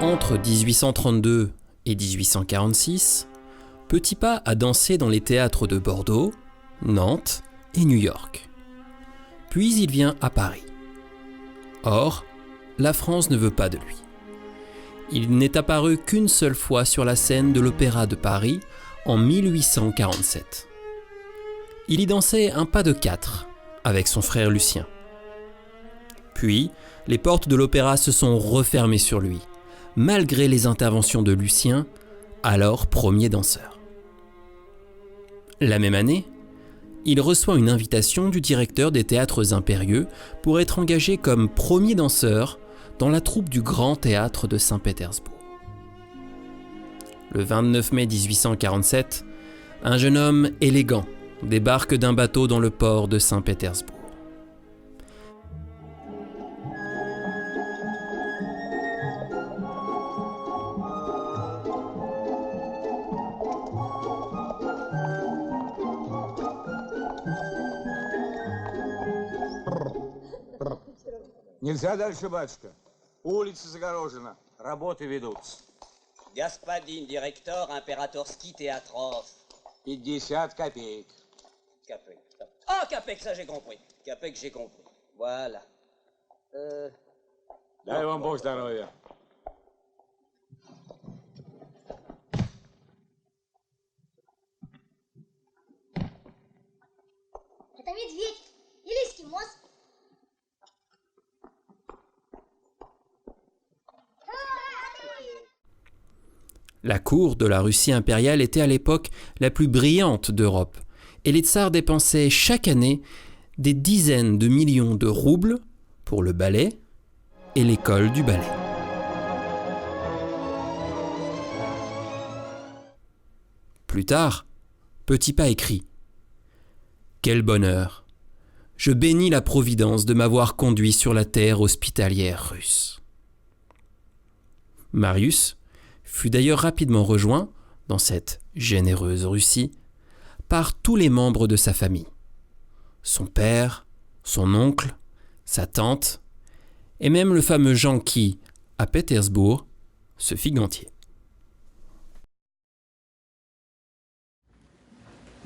Entre 1832 et 1846, Petipa a dansé dans les théâtres de Bordeaux, Nantes et New York. Puis il vient à Paris. Or, la France ne veut pas de lui. Il n'est apparu qu'une seule fois sur la scène de l'Opéra de Paris en 1847. Il y dansait un pas de 4 avec son frère Lucien. Puis, les portes de l'opéra se sont refermées sur lui, malgré les interventions de Lucien, alors premier danseur. La même année, il reçoit une invitation du directeur des théâtres impérieux pour être engagé comme premier danseur dans la troupe du Grand Théâtre de Saint-Pétersbourg. Le 29 mai 1847, un jeune homme élégant débarque d'un bateau dans le port de Saint-Pétersbourg. Нельзя дальше, батюшка. Улица загорожена. Работы ведутся. Господин директор императорский театров. 50 копеек. Capec. Ah, Capec, ça j'ai compris. Capec, j'ai compris. Voilà. Дай вам Бог здоровья. Это медведь или эскимос. La cour de la Russie impériale était à l'époque la plus brillante d'Europe, et les tsars dépensaient chaque année des dizaines de millions de roubles pour le ballet et l'école du ballet. Plus tard, Petipa écrit « Quel bonheur! Je bénis la providence de m'avoir conduit sur la terre hospitalière russe. » Marius fut d'ailleurs rapidement rejoint, dans cette généreuse Russie, par tous les membres de sa famille. Son père, son oncle, sa tante, et même le fameux Jean qui, à Pétersbourg, se fit gantier.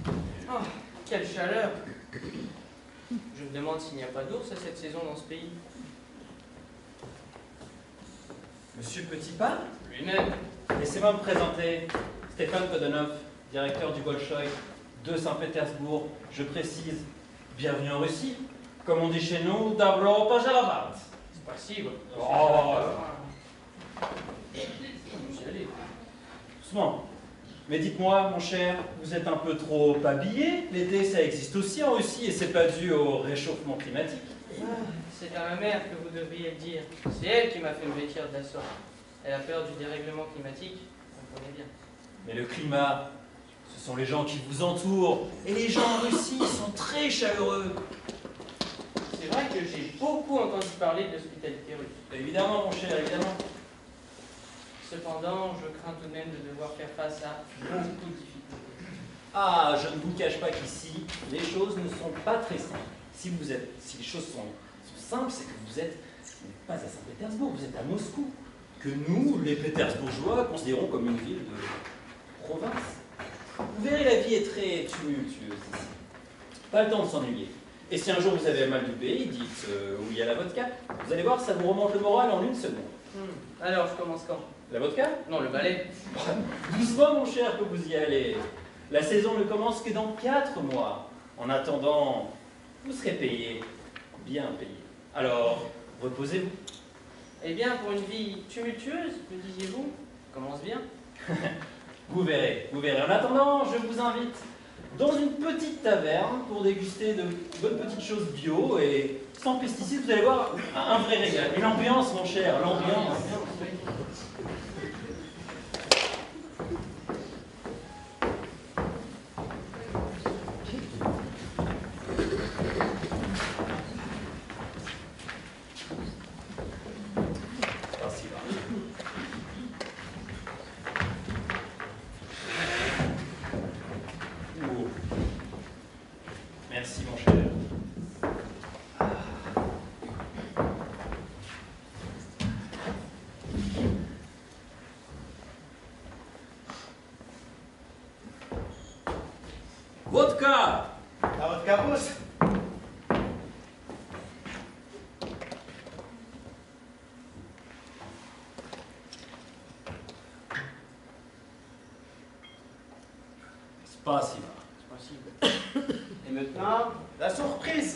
Oh, quelle chaleur! Je me demande s'il n'y a pas d'ours à cette saison dans ce pays. Monsieur Petipa? Lui-même. Laissez-moi me présenter. Stéphane Kodonov, directeur du Bolchoï de Saint-Pétersbourg. Je précise, bienvenue en Russie. Comme on dit chez nous, Dabro Pajaravat. Спасибо. Oh. Doucement. Mais dites-moi, mon cher, vous êtes un peu trop habillé. L'été, ça existe aussi en Russie et c'est pas dû au réchauffement climatique. Ah, c'est à ma mère que vous devriez le dire. C'est elle qui m'a fait me vêtir de la sorte. Elle a peur du dérèglement climatique, vous comprenez bien. Mais le climat, ce sont les gens qui vous entourent. Et les gens en Russie sont très chaleureux. C'est vrai que j'ai beaucoup entendu parler de l'hospitalité russe. Évidemment, mon cher, évidemment. Cependant, je crains tout de même de devoir faire face à beaucoup de difficultés. Ah, je ne vous cache pas qu'ici, les choses ne sont pas très simples. Si les choses sont simples, c'est que vous n'êtes pas à Saint-Pétersbourg, vous êtes à Moscou, que nous, les Pétersbourgeois, considérons comme une ville de province. Vous verrez, la vie est très tumultueuse ici. Pas le temps de s'ennuyer. Et si un jour vous avez mal du pays, dites oui à la vodka. Vous allez voir, ça vous remonte le moral en une seconde. Alors, je commence quand? La vodka? Non, le ballet. Doucement, mon cher, que vous y allez. La saison ne commence que dans 4 mois. En attendant, vous serez payé, bien payé. Alors, reposez-vous. Eh bien, pour une vie tumultueuse, me disiez-vous, commence bien. Vous verrez, vous verrez. En attendant, je vous invite dans une petite taverne pour déguster de bonnes petites choses bio et sans pesticides. Vous allez voir un vrai régal. Et l'ambiance, mon cher, l'ambiance. Merci, mon cher. Спасибо. Спасибо. Et maintenant, la surprise.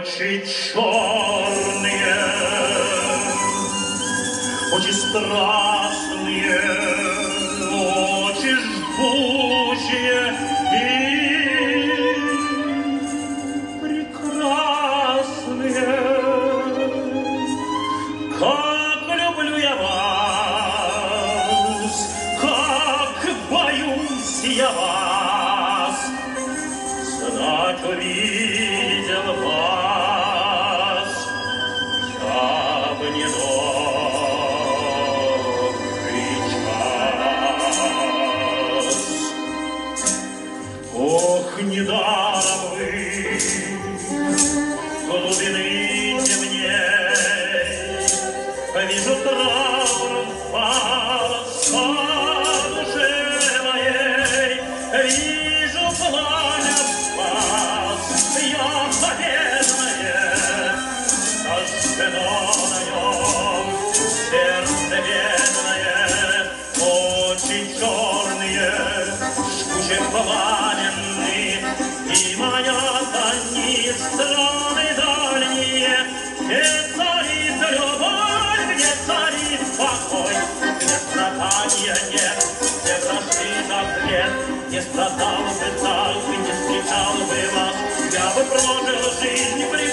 Очи черные, очи страстные, очи жгучие и прекрасные. Как люблю я вас, как боюсь я вас, знать увидел вас, я бы не добрый час. Ох, недаром вы глубины темней, вижу траур в душе моей, вижу пламя спас, я победное, сожжено на нем сердце бедное, очи черные, жгуче пламенные, и манят они страны дальние, где царит любовь, где царит покой, где страдания нет, где вражды запрет, не страдал бы так, не встречал бы вас, я бы прожил жизнь при